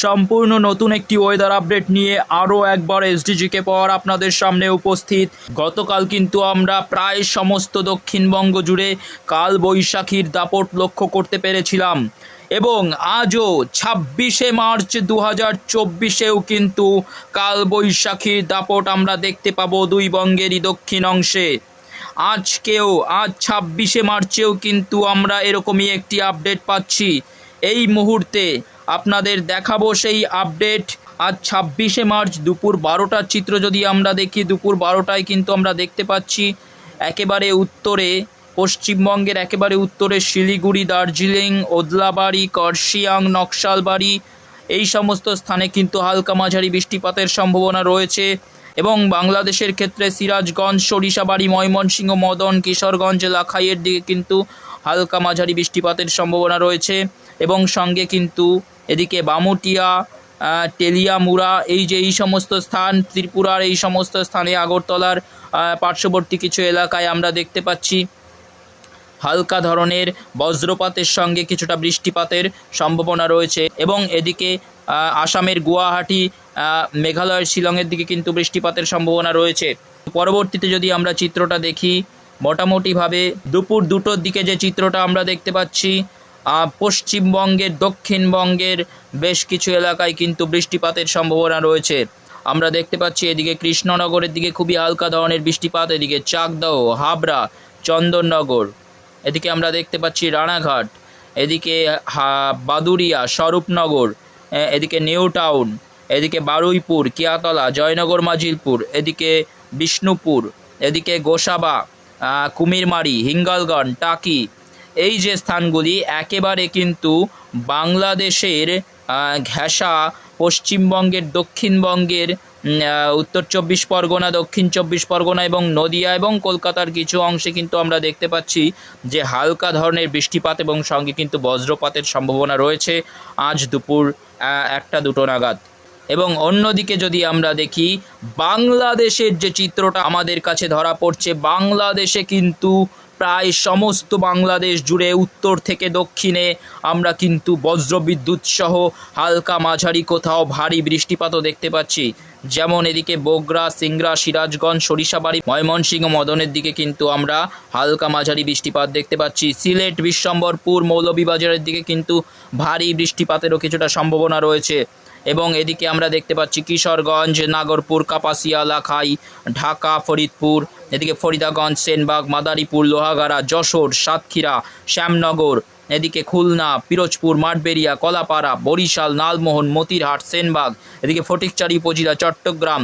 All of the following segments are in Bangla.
সম্পূর্ণ নতুন একটি ওয়েদার আপডেট নিয়ে আরও একবার এসডিজিকে পাওয়ার আপনাদের সামনে উপস্থিত। গতকাল কিন্তু আমরা প্রায় সমস্ত দক্ষিণবঙ্গ জুড়ে কাল বৈশাখীর দাপট লক্ষ্য করতে পেরেছিলাম এবং আজও ২৬শে মার্চ ২০২৪-এও কিন্তু কাল বৈশাখীর দাপট আমরা দেখতে পাবো দুই বঙ্গেরই দক্ষিণ অংশে। আজ ২৬শে মার্চেও কিন্তু আমরা এরকমই একটি আপডেট পাচ্ছি। এই মুহূর্তে আপনাদের দেখাবো সেই আপডেট। আজ ২৬শে মার্চ দুপুর ১২টার চিত্র যদি আমরা দেখি, দুপুর ১২টায় কিন্তু আমরা দেখতে পাচ্ছি একেবারে উত্তরে, পশ্চিমবঙ্গের একেবারে উত্তরে শিলিগুড়ি, দার্জিলিং, ওদলাবাড়ি, কার্শিয়াং, নকশালবাড়ি এই সমস্ত স্থানে কিন্তু হালকা মাঝারি বৃষ্টিপাতের সম্ভাবনা রয়েছে এবং বাংলাদেশের ক্ষেত্রে সিরাজগঞ্জ, সরিষাবাড়ি, ময়মনসিংহ, মদন, কিশোরগঞ্জ, লাখাইয়ের দিকে কিন্তু হালকা মাঝারি বৃষ্টিপাতের সম্ভাবনা রয়েছে এবং সঙ্গে কিন্তু এদিকে বামুটিয়া, তেলিয়ামুড়া এই সমস্ত স্থান, ত্রিপুরার এই সমস্ত স্থানে, আগরতলার পার্শ্ববর্তী কিছু এলাকায় আমরা দেখতে পাচ্ছি হালকা ধরনের বজ্রপাতের সঙ্গে কিছুটা বৃষ্টিপাতের সম্ভাবনা রয়েছে এবং এদিকে আসামের গুয়াহাটি, মেঘালয়ের শিলংয়ের দিকে কিন্তু বৃষ্টিপাতের সম্ভাবনা রয়েছে। পরবর্তীতে যদি আমরা চিত্রটা দেখি, মোটামুটিভাবে দুপুর ২টোর দিকে যে চিত্রটা আমরা দেখতে পাচ্ছি, পশ্চিমবঙ্গের, দক্ষিণবঙ্গের বেশ কিছু এলাকায় কিন্তু বৃষ্টিপাতের সম্ভাবনা রয়েছে। আমরা দেখতে পাচ্ছি এদিকে কৃষ্ণনগরের দিকে খুবই হালকা ধরনের বৃষ্টিপাত, এদিকে চাকদাহ, হাবড়া, চন্দননগর, এদিকে আমরা দেখতে পাচ্ছি রানাঘাট, এদিকে বাদুরিয়া, স্বরূপনগর, এদিকে নিউ টাউন, এদিকে বারুইপুর, কিয়াতলা, জয়নগর মাজিলপুর, এদিকে বিষ্ণুপুর, এদিকে গোসাবা, কুমিরমারি, হিঙ্গলগঞ্জ, টাকি, এই যে স্থানগুলি একেবারে কিন্তু বাংলাদেশের ঘেঁষা পশ্চিমবঙ্গের, দক্ষিণবঙ্গের উত্তর ২৪ পরগনা, দক্ষিণ ২৪ পরগনা এবং নদিয়া এবং কলকাতার কিছু অংশে কিন্তু আমরা দেখতে পাচ্ছি যে হালকা ধরনের বৃষ্টিপাত এবং সঙ্গে কিন্তু বজ্রপাতের সম্ভাবনা রয়েছে আজ দুপুর ১টা-২টো নাগাদ। এবং অন্যদিকে যদি আমরা দেখি বাংলাদেশের যে চিত্রটা আমাদের কাছে ধরা পড়ছে, বাংলাদেশে কিন্তু প্রায় সমস্ত বাংলাদেশ জুড়ে উত্তর থেকে দক্ষিণে আমরা কিন্তু বজ্রবিদ্যুৎ সহ হালকা মাঝারি কোথাও ভারী বৃষ্টিপাতও দেখতে পাচ্ছি। যেমন এদিকে বগুড়া, সিংড়া, সিরাজগঞ্জ, সরিষাবাড়ি, ময়মনসিংহ, মদনের দিকে কিন্তু আমরা হালকা মাঝারি বৃষ্টিপাত দেখতে পাচ্ছি। সিলেট, বিশ্বম্বরপুর, মৌলভীবাজারের দিকে কিন্তু ভারী বৃষ্টিপাতেরও কিছুটা সম্ভাবনা রয়েছে এবং এদিকে আমরা দেখতে পাচ্ছি কিশোরগঞ্জ, নাগরপুর, কাপাসিয়া, লাখাই, ঢাকা, ফরিদপুর, এদিকে ফরিদাগঞ্জ, সেনবাগ, মাদারীপুর, লোহাগাড়া, যশোর, সাতক্ষীরা, শ্যামনগর, এদিকে খুলনা, পিরোজপুর, মাঠবেড়িয়া, কলাপাড়া, বরিশাল, লালমোহন, মতিরহাট, সেনবাগ, এদিকে ফটিকচারি উপজেলা, চট্টগ্রাম,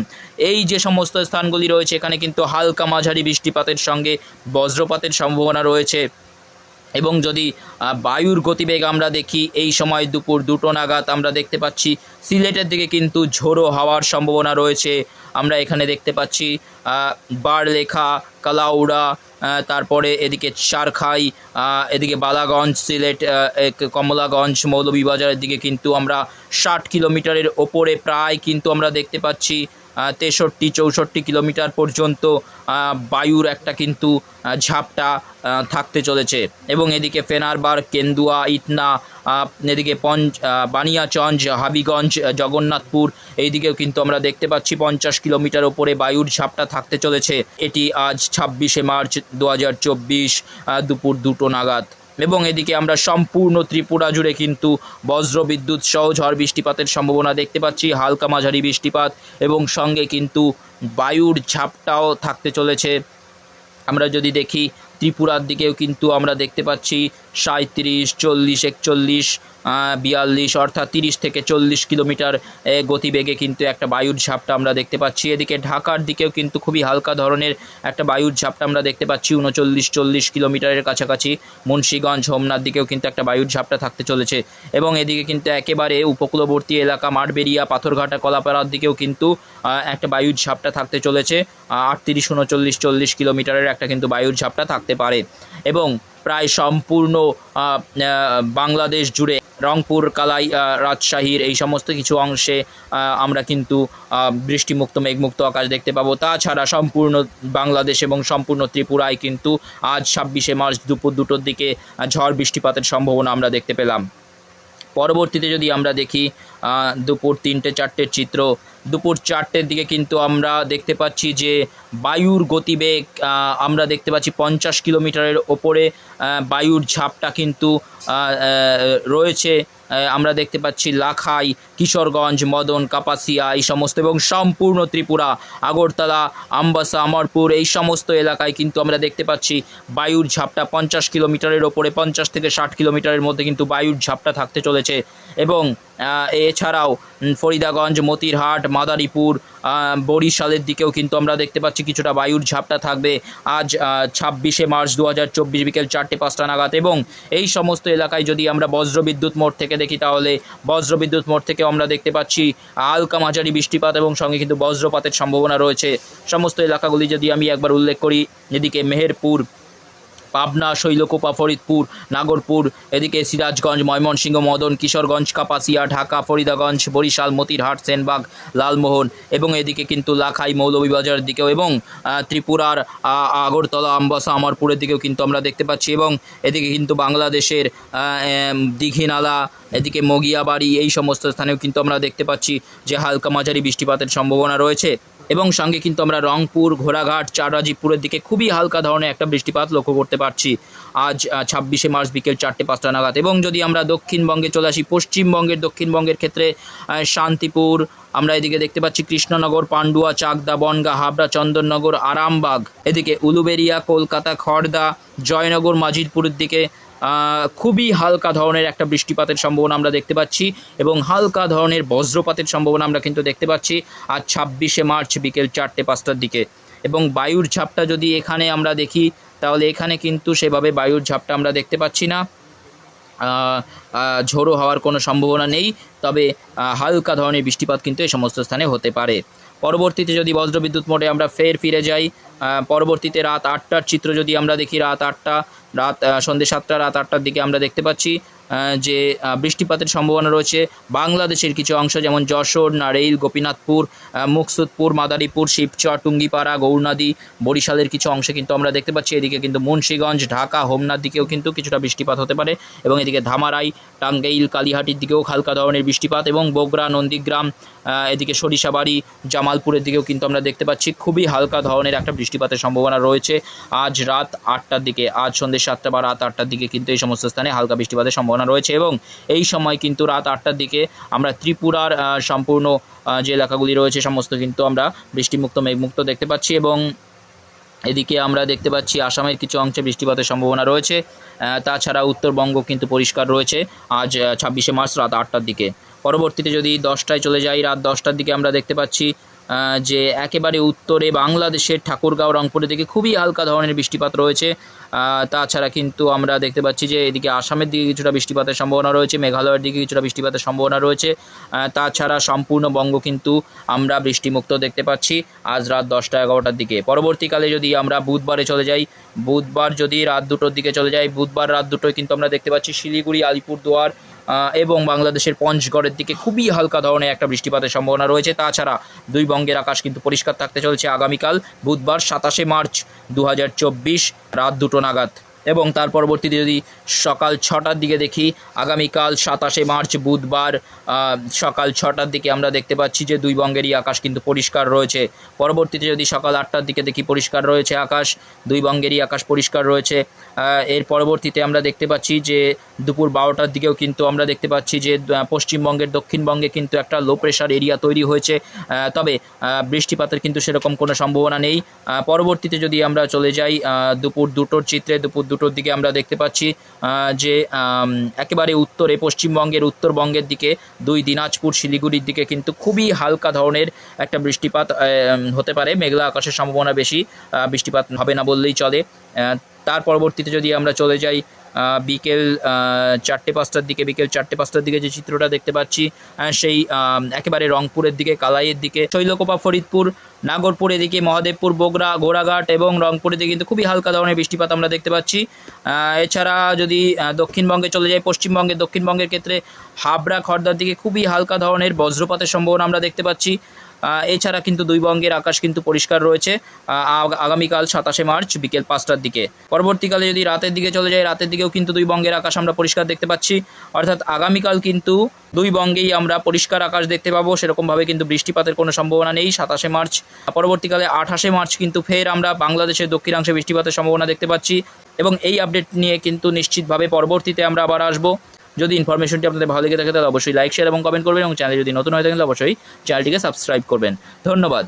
এই যে সমস্ত স্থানগুলি রয়েছে এখানে কিন্তু হালকা মাঝারি বৃষ্টিপাতের সঙ্গে বজ্রপাতের সম্ভাবনা রয়েছে। এবং যদি বায়ুর গতিবেগ আমরা দেখি, এই সময় দুপুর ২টো নাগাদ আমরা দেখতে পাচ্ছি সিলেটের দিকে কিন্তু ঝোড়ো হাওয়ার সম্ভাবনা রয়েছে। আমরা এখানে দেখতে পাচ্ছি বারলেখা, কালাউড়া, তারপরে এদিকে চারখাই, এদিকে বালাগঞ্জ, সিলেট, কমলাগঞ্জ, মৌলভীবাজারের দিকে কিন্তু আমরা ৬০ কিলোমিটারের ওপরে প্রায় কিন্তু আমরা দেখতে পাচ্ছি ৬৩-৬৪ কিলোমিটার পর্যন্ত বায়ুর একটা কিন্তু ঝাপটা থাকতে চলেছে এবং এদিকে ফেনারবার্গ, কেন্দুয়া, ইটনা, এদিকে বানিয়াচঞ্জ, হাবিগঞ্জ, জগন্নাথপুর, এই দিকেও কিন্তু আমরা দেখতে পাচ্ছি ৫০ কিলোমিটার ওপরে বায়ুর ঝাপটা থাকতে চলেছে। এটি আজ ২৬শে মার্চ ২০২৪ দুপুর ২টো নাগাদ। এবং এদিকে আমরা সম্পূর্ণ ত্রিপুরা জুড়ে কিন্তু বজ্রবিদ্যুৎ সহ ঝড় বৃষ্টিপাতের সম্ভাবনা দেখতে পাচ্ছি, হালকা মাঝারি বৃষ্টিপাত এবং সঙ্গে কিন্তু বায়ুর ঝাপটাও থাকতে চলেছে। আমরা যদি দেখি ত্রিপুরার দিকেও কিন্তু আমরা দেখতে পাচ্ছি ৩৭, ৪০, ৪১, ৪২ অর্থাৎ ৩০ থেকে ৪০ কিলোমিটার গতিবেগে কিন্তু একটা বায়ুর ঝাপটা আমরা দেখতে পাচ্ছি। এদিকে ঢাকার দিকেও কিন্তু খুবই হালকা ধরনের একটা বায়ুর ঝাপটা আমরা দেখতে পাচ্ছি ৩৯-৪০ কিলোমিটারের কাছাকাছি। মুন্সিগঞ্জ, হোমনার দিকেও কিন্তু একটা বায়ুর ঝাপটা থাকতে চলেছে এবং এদিকে কিন্তু একেবারে উপকূলবর্তী এলাকা মাঠবেড়িয়া, পাথরঘাটা, কলাপাড়ার দিকেও কিন্তু একটা বায়ুর ঝাপটা থাকতে চলেছে। ৩৮, ৩৯, ৪০ কিলোমিটারের একটা কিন্তু বায়ুর ঝাপটা থাকতে পারে এবং প্রায় সম্পূর্ণ বাংলাদেশ জুড়ে রংপুর, কালাই, রাজশাহীর এই সমস্ত কিছু অংশে আমরা কিন্তু বৃষ্টিমুক্ত, মেঘমুক্ত আকাশ দেখতে পাবো। তাছাড়া সম্পূর্ণ বাংলাদেশ এবং সম্পূর্ণ ত্রিপুরায় কিন্তু আজ ২৬শে মার্চ দুপুর ২টোর দিকে ঝড় বৃষ্টিপাতের সম্ভাবনা আমরা দেখতে পেলাম। পরবর্তীতে যদি আমরা দেখি দুপুর 3টে-4টের চিত্র। দুপুর 4টের দিকে কিন্তু আমরা দেখতে পাচ্ছি যে বায়ুর গতিবেগ আমরা দেখতে পাচ্ছি 50 কিলোমিটারের ওপরে বায়ুর ঝাপটা কিন্তু রয়েছে। আমরা দেখতে পাচ্ছি লাখাই, কিশোরগঞ্জ, মদন, কাপাসিয়া এই সমস্ত এবং সম্পূর্ণ ত্রিপুরা, আগরতলা, আমবাসা, আমরপুর এই সমস্ত এলাকায় কিন্তু আমরা দেখতে পাচ্ছি বায়ুর ঝাপটা 50 কিলোমিটারের ওপরে, 50 থেকে 60 কিলোমিটারের মধ্যে কিন্তু বায়ুর ঝাপটা থাকতে চলেছে। এবং এছাড়াও ফরিদাগঞ্জ, মতিরহাট, মাদারীপুর, বরিশালের দিকেও কিন্তু আমরা দেখতে পাচ্ছি কিছুটা বায়ুর ঝাপটা থাকবে আজ 26শে মার্চ 2024 বিকেল 4টে-5টা নাগাদ। এবং এই সমস্ত এলাকায় যদি আমরা বজ্রবিদ্যুৎ মোড় থেকে দেখি তাহলে বজ্রবিদ্যুৎ মোড় থেকেও আমরা দেখতে পাচ্ছি হালকা মাঝারি বৃষ্টিপাত এবং সঙ্গে কিন্তু বজ্রপাতের সম্ভাবনা রয়েছে। সমস্ত এলাকাগুলি যদি আমি একবার উল্লেখ করি, এদিকে মেহেরপুর, পাবনা, শৈলকুপা, ফরিদপুর, নাগরপুর, এদিকে সিরাজগঞ্জ, ময়মনসিংহ, মদন, কিশোরগঞ্জ, কাপাসিয়া, ঢাকা, ফরিদাগঞ্জ, বরিশাল, মতিরহাট, সেনবাগ, লালমোহন এবং এদিকে কিন্তু লাখাই, মৌলভীবাজারের দিকেও এবং ত্রিপুরার আগরতলা, আমবাসা, আমরপুরের দিকেও কিন্তু আমরা দেখতে পাচ্ছি। এবং এদিকে কিন্তু বাংলাদেশের দীঘিনালা, এদিকে মগিয়াবাড়ি এই সমস্ত স্থানেও কিন্তু আমরা দেখতে পাচ্ছি যে হালকা মাঝারি বৃষ্টিপাতের সম্ভাবনা রয়েছে। এবং সঙ্গে কিন্তু আমরা রংপুর, ঘোড়াঘাট, চাররাজিপুরের দিকে খুবই হালকা ধরনের একটা বৃষ্টিপাত লক্ষ্য করতে পারছি আজ 26শে মার্চ বিকেল 4টে-5টা নাগাদ। এবং যদি আমরা দক্ষিণবঙ্গে চলে আসি, দক্ষিণবঙ্গের ক্ষেত্রে শান্তিপুর, আমরা এদিকে দেখতে পাচ্ছি কৃষ্ণনগর, পান্ডুয়া, চাকদা, বনগাঁ, হাবড়া, চন্দননগর, আরামবাগ, এদিকে উলুবেড়িয়া, কলকাতা, খড়দা, জয়নগর, মাজিদপুরের দিকে খুবই হালকা ধরনের একটা বৃষ্টিপাতের সম্ভাবনা আমরা দেখতে পাচ্ছি এবং হালকা ধরনের বজ্রপাতের সম্ভাবনা আমরা কিন্তু দেখতে পাচ্ছি আজ 26শে মার্চ বিকেল 4টে-5টার দিকে। এবং বায়ুর ঝাপটা যদি এখানে আমরা দেখি তাহলে এখানে কিন্তু সেভাবে বায়ুর ঝাপটা আমরা দেখতে পাচ্ছি না, ঝোড়ো হওয়ার কোনো সম্ভাবনা নেই, তবে হালকা ধরনের বৃষ্টিপাত কিন্তু এই সমস্ত স্থানে হতে পারে। পরবর্তীতে যদি বজ্রবিদ্যুৎ মোডে আমরা ফিরে যাই, পরবর্তীতে রাত 8টার চিত্র যদি আমরা দেখি, সন্ধ্যে 7টা, রাত 8টার দিকে আমরা দেখতে পাচ্ছি যে বৃষ্টিপাতের সম্ভাবনা রয়েছে বাংলাদেশের কিছু অংশ যেমন যশোর, নারেইল, গোপীনাথপুর, মুকসুদপুর, মাদারীপুর, শিবচর, টুঙ্গিপাড়া, গৌরনদী, বরিশালের কিছু অংশে কিন্তু আমরা দেখতে পাচ্ছি। এদিকে কিন্তু মুন্সিগঞ্জ, ঢাকা, হোমনার দিকেও কিন্তু কিছুটা বৃষ্টিপাত হতে পারে এবং এদিকে ধামারাই, টাঙ্গাইল, কালিহাটির দিকেও হালকা ধরনের বৃষ্টিপাত এবং বগুড়া, নন্দীগ্রাম, এদিকে সরিষাবাড়ি, জামালপুরের দিকেও কিন্তু আমরা দেখতে পাচ্ছি খুবই হালকা ধরনের একটা বৃষ্টিপাতের সম্ভাবনা রয়েছে আজ রাত 8টার দিকে, আজ সন্ধ্যে 7টা বা রাত 8টার দিকে কিন্তু এই সমস্ত স্থানে হালকা বৃষ্টিপাতের সম্ভাবনা রয়েছে। এবং এই সময় কিন্তু রাত 8টার দিকে আমরা ত্রিপুরার সম্পূর্ণ যে এলাকাগুলি রয়েছে সমস্ত কিন্তু আমরা বৃষ্টিমুক্ত, মেঘমুক্ত দেখতে পাচ্ছি। এবং এদিকে আমরা দেখতে পাচ্ছি আসামের কিছু অংশে বৃষ্টিপাতের সম্ভাবনা রয়েছে। তাছাড়া উত্তরবঙ্গ কিন্তু পরিষ্কার রয়েছে আজ 26শে মার্চ রাত 8টার দিকে। পরবর্তীতে যদি 10টায় চলে যাই, রাত 10টার দিকে আমরা দেখতে পাচ্ছি যে একেবারে উত্তরে বাংলাদেশের ঠাকুরগাঁও, রংপুরের দিকে খুবই হালকা ধরনের বৃষ্টিপাত রয়েছে। তাছাড়া কিন্তু আমরা দেখতে পাচ্ছি যে এদিকে আসামের দিকে কিছুটা বৃষ্টিপাতের সম্ভাবনা রয়েছে, মেঘালয়ের দিকে কিছুটা বৃষ্টিপাতের সম্ভাবনা রয়েছে। তাছাড়া সম্পূর্ণ বঙ্গ কিন্তু আমরা বৃষ্টিমুক্ত দেখতে পাচ্ছি আজ রাত 10টা-11টার দিকে। পরবর্তীকালে যদি আমরা বুধবারে চলে যাই, বুধবার যদি রাত 2টোর দিকে চলে যাই, বুধবার রাত 2টোয় কিন্তু আমরা দেখতে পাচ্ছি শিলিগুড়ি, আলিপুরদুয়ার এবং বাংলাদেশের পঞ্চগড়ের দিকে খুবই হালকা ধরনের একটা বৃষ্টিপাতের সম্ভাবনা রয়েছে। তাছাড়া দুই বঙ্গের আকাশ কিন্তু পরিষ্কার থাকতে চলেছে আগামীকাল বুধবার 27শে মার্চ 2024 রাত 2টো নাগাদ। এবং তার পরবর্তীতে যদি সকাল 6টার দিকে দেখি, আগামীকাল 27শে মার্চ বুধবার সকাল 6টার দিকে আমরা দেখতে পাচ্ছি যে দুই বঙ্গেরই আকাশ কিন্তু পরিষ্কার রয়েছে। পরবর্তীতে যদি সকাল 8টার দিকে দেখি, পরিষ্কার রয়েছে আকাশ, দুই বঙ্গেরই আকাশ পরিষ্কার রয়েছে। এর পরবর্তীতে আমরা দেখতে পাচ্ছি যে দুপুর 12টার দিকেও কিন্তু আমরা দেখতে পাচ্ছি যে পশ্চিমবঙ্গের দক্ষিণবঙ্গে কিন্তু একটা লো প্রেশার এরিয়া তৈরি হয়েছে, তবে বৃষ্টিপাতের কিন্তু সেরকম কোনো সম্ভাবনা নেই। পরবর্তীতে যদি আমরা চলে যাই দুপুর 2টোর চিত্রে, দুপুর 2টোর দিকে আমরা দেখতে পাচ্ছি যে একেবারে উত্তরে পশ্চিমবঙ্গের উত্তরবঙ্গের দিকে দুই দিনাজপুর, শিলিগুড়ির দিকে কিন্তু খুবই হালকা ধরনের একটা বৃষ্টিপাত হতে পারে, মেঘলা আকাশের সম্ভাবনা বেশি, বৃষ্টিপাত হবে না বললেই চলে। তার পরবর্তীতে যদি আমরা চলে যাই বিকেল 4টে-5টার দিকে, বিকেল 4টে-5টার দিকে যে চিত্রটা দেখতে পাচ্ছি সেই একেবারে রংপুরের দিকে, কালাইয়ের দিকে, শৈলকুপা, ফরিদপুর, নাগরপুর এদিকে মহাদেবপুর, বগুড়া, ঘোড়াঘাট এবং রংপুর এদিকে কিন্তু খুবই হালকা ধরনের বৃষ্টিপাত আমরা দেখতে পাচ্ছি। এছাড়া যদি দক্ষিণবঙ্গে চলে যাই, দক্ষিণবঙ্গের ক্ষেত্রে হাবড়া, খড়দার দিকে খুবই হালকা ধরনের বজ্রপাতের সম্ভাবনা আমরা দেখতে পাচ্ছি। এছাড়া কিন্তু দুই বঙ্গের আকাশ কিন্তু পরিষ্কার রয়েছে আগামীকাল 27শে মার্চ বিকেল 5টার দিকে। পরবর্তীকালে যদি রাতের দিকে চলে যায়, রাতের দিকেও কিন্তু দুই বঙ্গের আকাশ আমরা পরিষ্কার দেখতে পাচ্ছি। অর্থাৎ আগামীকাল কিন্তু দুই বঙ্গেই আমরা পরিষ্কার আকাশ দেখতে পাবো, সেরকমভাবে কিন্তু বৃষ্টিপাতের কোনো সম্ভাবনা নেই 27শে মার্চ। পরবর্তীকালে 28শে মার্চ কিন্তু ফের আমরা বাংলাদেশের দক্ষিণাংশে বৃষ্টিপাতের সম্ভাবনা দেখতে পাচ্ছি এবং এই আপডেট নিয়ে কিন্তু নিশ্চিতভাবে পরবর্তীতে আমরা আবার আসবো। যদি ইনফরমেশনটি আপনাদের ভালো লেগে থাকে তাহলে অবশ্যই লাইক, শেয়ার এবং কমেন্ট করবেন এবং চ্যানেলে যদি নতুন হয়ে থাকেন তাহলে অবশ্যই চ্যানেলটিকে সাবস্ক্রাইব করবেন। ধন্যবাদ।